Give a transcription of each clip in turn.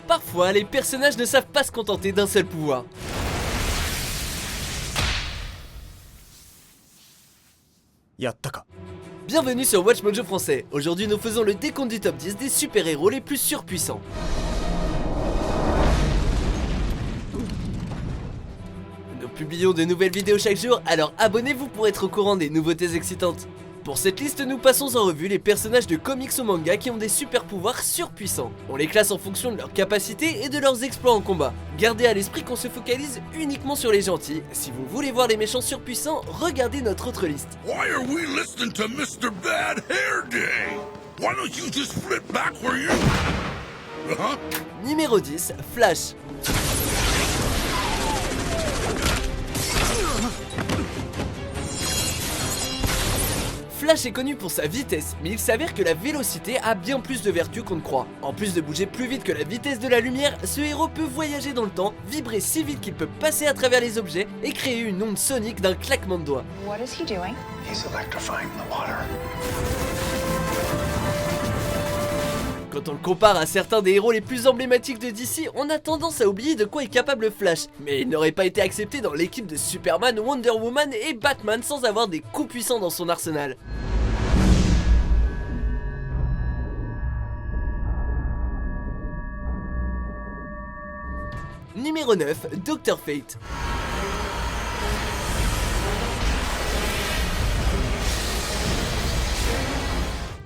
Parfois, les personnages ne savent pas se contenter d'un seul pouvoir. Yattaka. Bienvenue sur Watch Mojo français. Aujourd'hui, nous faisons le décompte du top 10 des super-héros les plus surpuissants. Nous publions de nouvelles vidéos chaque jour, alors abonnez-vous pour être au courant des nouveautés excitantes. Pour cette liste, nous passons en revue les personnages de comics ou manga qui ont des super pouvoirs surpuissants. On les classe en fonction de leurs capacités et de leurs exploits en combat. Gardez à l'esprit qu'on se focalise uniquement sur les gentils. Si vous voulez voir les méchants surpuissants, regardez notre autre liste. Why are we listening to Mr. Bad Hair Day? Why don't you just flip back where you... Numéro 10, Flash. Flash est connu pour sa vitesse, mais il s'avère que la vélocité a bien plus de vertus qu'on ne croit. En plus de bouger plus vite que la vitesse de la lumière, ce héros peut voyager dans le temps, vibrer si vite qu'il peut passer à travers les objets et créer une onde sonique d'un claquement de doigts. What is he doing? He's electrifying the water. Quand on le compare à certains des héros les plus emblématiques de DC, on a tendance à oublier de quoi est capable Flash. Mais il n'aurait pas été accepté dans l'équipe de Superman, Wonder Woman et Batman sans avoir des coups puissants dans son arsenal. Numéro 9, Dr. Fate.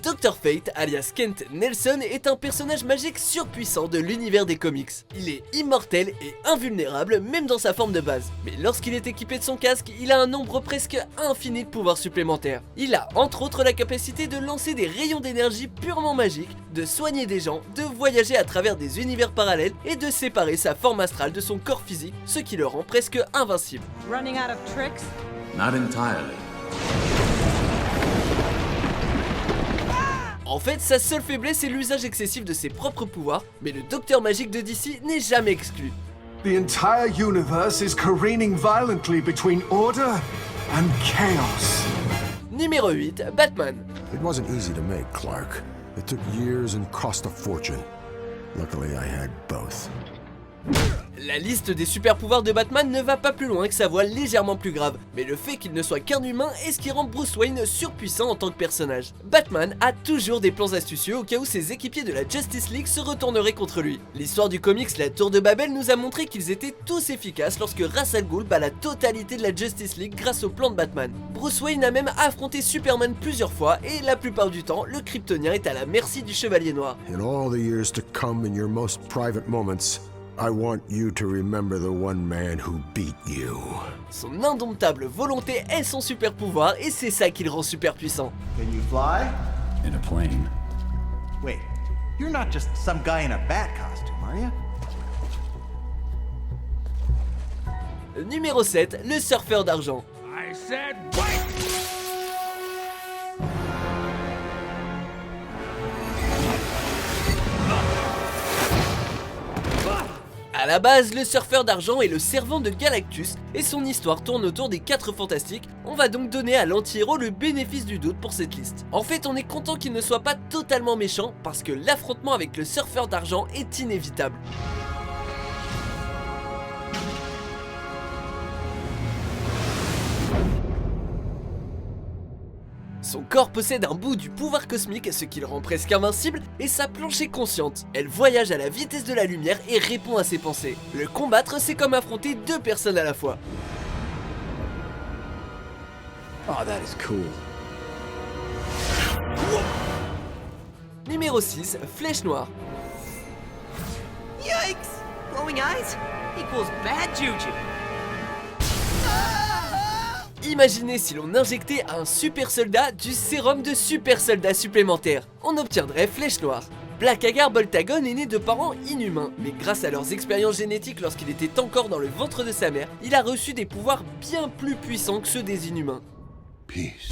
Dr. Fate, alias Kent Nelson, est un personnage magique surpuissant de l'univers des comics. Il est immortel et invulnérable, même dans sa forme de base. Mais lorsqu'il est équipé de son casque, il a un nombre presque infini de pouvoirs supplémentaires. Il a entre autres la capacité de lancer des rayons d'énergie purement magiques, de soigner des gens, de voyager à travers des univers parallèles et de séparer sa forme astrale de son corps physique, ce qui le rend presque invincible. Running out of tricks? Not entirely. En fait, sa seule faiblesse est l'usage excessif de ses propres pouvoirs, mais le docteur magique de DC n'est jamais exclu. The entire universe is careening violently between order and chaos. Numéro 8, Batman. It wasn't easy to make, Clark. It took years and cost a fortune. Luckily, I had both. La liste des super pouvoirs de Batman ne va pas plus loin que sa voix légèrement plus grave, mais le fait qu'il ne soit qu'un humain est ce qui rend Bruce Wayne surpuissant en tant que personnage. Batman a toujours des plans astucieux au cas où ses équipiers de la Justice League se retourneraient contre lui. L'histoire du comics La Tour de Babel nous a montré qu'ils étaient tous efficaces lorsque Ra's al Ghul bat la totalité de la Justice League grâce au plan de Batman. Bruce Wayne a même affronté Superman plusieurs fois et la plupart du temps, le Kryptonien est à la merci du Chevalier Noir. In all the years to come, in your most private moments, I want you to remember the one man who beat you. Son indomptable volonté est son super pouvoir et c'est ça qui le rend super puissant. Can you fly? In a plane. Wait, you're not just some guy in a bat costume, are you? Numéro 7, le surfeur d'argent. I said wait! A la base, le surfeur d'argent est le servant de Galactus et son histoire tourne autour des 4 fantastiques. On va donc donner à l'anti-héros le bénéfice du doute pour cette liste. En fait, on est content qu'il ne soit pas totalement méchant parce que l'affrontement avec le surfeur d'argent est inévitable. Son corps possède un bout du pouvoir cosmique, ce qui le rend presque invincible, et sa planche est consciente. Elle voyage à la vitesse de la lumière et répond à ses pensées. Le combattre, c'est comme affronter 2 personnes à la fois. Oh, that is cool. Numéro 6, Flèche Noire. Yikes! Glowing eyes equals bad juju. Imaginez si l'on injectait à un super soldat du sérum de super soldat supplémentaire. On obtiendrait Flèche Noire. Black Hagar Boltagon est né de parents inhumains, mais grâce à leurs expériences génétiques lorsqu'il était encore dans le ventre de sa mère, il a reçu des pouvoirs bien plus puissants que ceux des inhumains. Peace.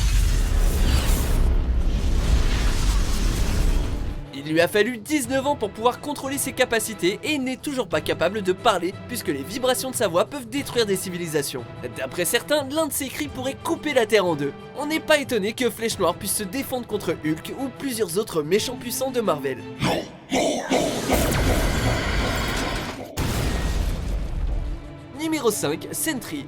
Il lui a fallu 19 ans pour pouvoir contrôler ses capacités et il n'est toujours pas capable de parler puisque les vibrations de sa voix peuvent détruire des civilisations. D'après certains, l'un de ses cris pourrait couper la Terre en deux. On n'est pas étonné que Flèche Noire puisse se défendre contre Hulk ou plusieurs autres méchants puissants de Marvel. Numéro 5, Sentry.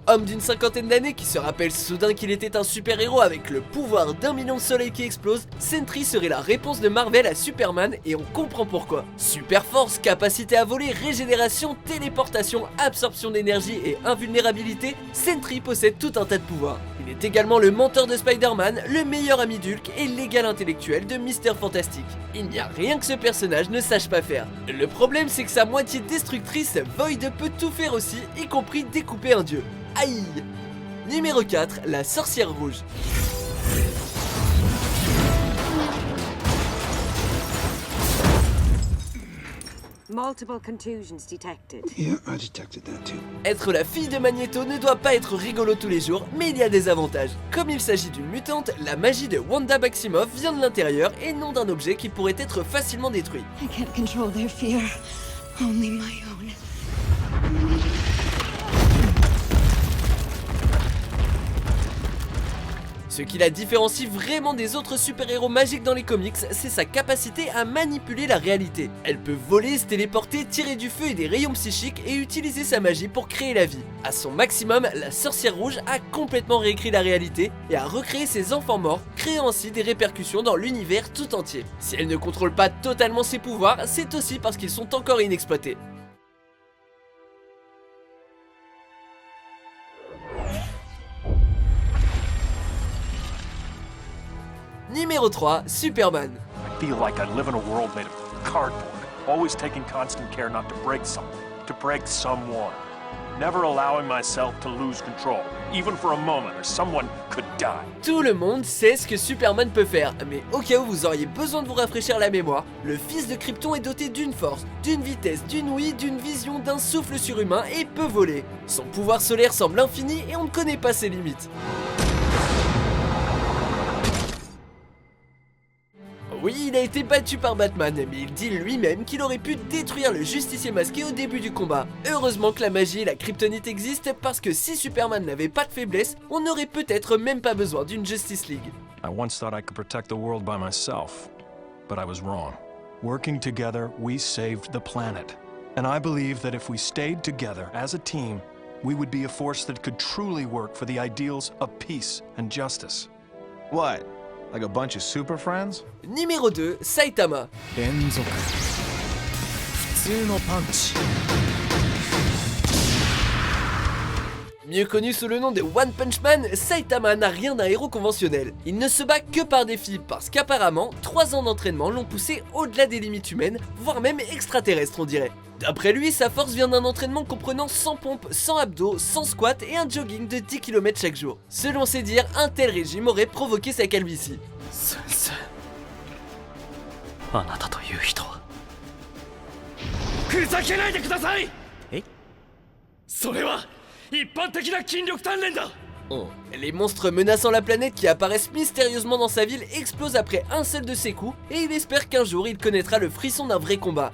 Homme d'une cinquantaine d'années qui se rappelle soudain qu'il était un super-héros avec le pouvoir d'1 million de soleils qui explose, Sentry serait la réponse de Marvel à Superman et on comprend pourquoi. Super force, capacité à voler, régénération, téléportation, absorption d'énergie et invulnérabilité, Sentry possède tout un tas de pouvoirs. Il est également le mentor de Spider-Man, le meilleur ami d'Hulk et l'égal intellectuel de Mister Fantastique. Il n'y a rien que ce personnage ne sache pas faire. Le problème c'est que sa moitié destructrice, Void, peut tout faire aussi, y compris découper un dieu. Aïe! Numéro 4, la sorcière rouge. Multiple contusions detected. Yeah, I detected that too. Être la fille de Magneto ne doit pas être rigolo tous les jours, mais il y a des avantages. Comme il s'agit d'une mutante, la magie de Wanda Maximoff vient de l'intérieur et non d'un objet qui pourrait être facilement détruit. I can't control their fear, only my own. Ce qui la différencie vraiment des autres super-héros magiques dans les comics, c'est sa capacité à manipuler la réalité. Elle peut voler, se téléporter, tirer du feu et des rayons psychiques et utiliser sa magie pour créer la vie. À son maximum, la sorcière rouge a complètement réécrit la réalité et a recréé ses enfants morts, créant ainsi des répercussions dans l'univers tout entier. Si elle ne contrôle pas totalement ses pouvoirs, c'est aussi parce qu'ils sont encore inexploités. Numéro 3, Superman. I feel like I live in a world made of cardboard, always taking constant care not to break something, to break someone. Never allowing myself to lose control, even for a moment, or someone could die. Tout le monde sait ce que Superman peut faire, mais au cas où vous auriez besoin de vous rafraîchir la mémoire, le fils de Krypton est doté d'une force, d'une vitesse, d'une ouïe, d'une vision, d'un souffle surhumain et peut voler. Son pouvoir solaire semble infini et on ne connaît pas ses limites. Oui, il a été battu par Batman, mais il dit lui-même qu'il aurait pu détruire le justicier masqué au début du combat. Heureusement que la magie et la kryptonite existent, parce que si Superman n'avait pas de faiblesse, on n'aurait peut-être même pas besoin d'une Justice League. I once thought I could protect the world by myself, but I was wrong. Working together, we saved the planet. And I believe that if we stayed together as a team, we would be a force that could truly work for the ideals of peace and justice. What? Like a bunch of super friends? Numéro 2, Saitama. Mieux connu sous le nom de One Punch Man, Saitama n'a rien d'un héros conventionnel. Il ne se bat que par défi parce qu'apparemment, 3 ans d'entraînement l'ont poussé au-delà des limites humaines, voire même extraterrestres on dirait. D'après lui, sa force vient d'un entraînement comprenant 100 pompes, 100 abdos, 100 squats et un jogging de 10 km chaque jour. Selon ses dires, un tel régime aurait provoqué sa calvitie. Les monstres menaçant la planète qui apparaissent mystérieusement dans sa ville explosent après un seul de ses coups et il espère qu'un jour il connaîtra le frisson d'un vrai combat.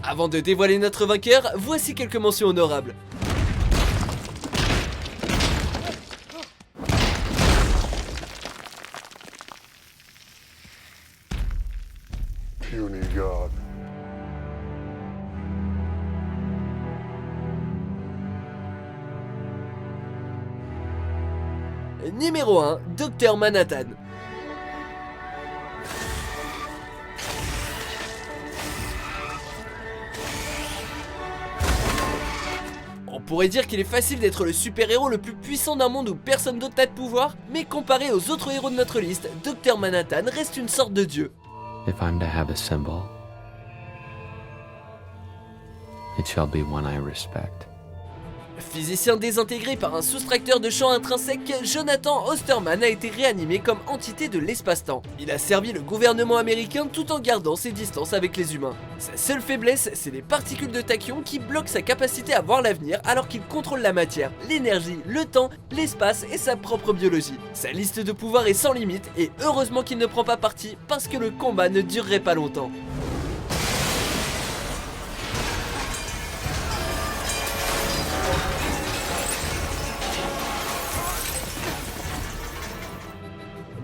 Avant de dévoiler notre vainqueur, voici quelques mentions honorables. Puny God. Numéro 1, Dr Manhattan. On pourrait dire qu'il est facile d'être le super-héros le plus puissant d'un monde où personne d'autre n'a de pouvoir, mais comparé aux autres héros de notre liste, Dr Manhattan reste une sorte de dieu. If I'm to have a symbol, it shall be one I respect. Physicien désintégré par un soustracteur de champ intrinsèque, Jonathan Osterman a été réanimé comme entité de l'espace-temps. Il a servi le gouvernement américain tout en gardant ses distances avec les humains. Sa seule faiblesse, c'est les particules de tachyon qui bloquent sa capacité à voir l'avenir alors qu'il contrôle la matière, l'énergie, le temps, l'espace et sa propre biologie. Sa liste de pouvoirs est sans limite et heureusement qu'il ne prend pas parti parce que le combat ne durerait pas longtemps.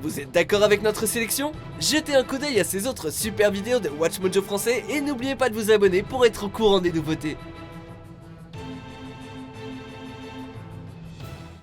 Vous êtes d'accord avec notre sélection? Jetez un coup d'œil à ces autres super vidéos de Watch Mojo français et n'oubliez pas de vous abonner pour être au courant des nouveautés.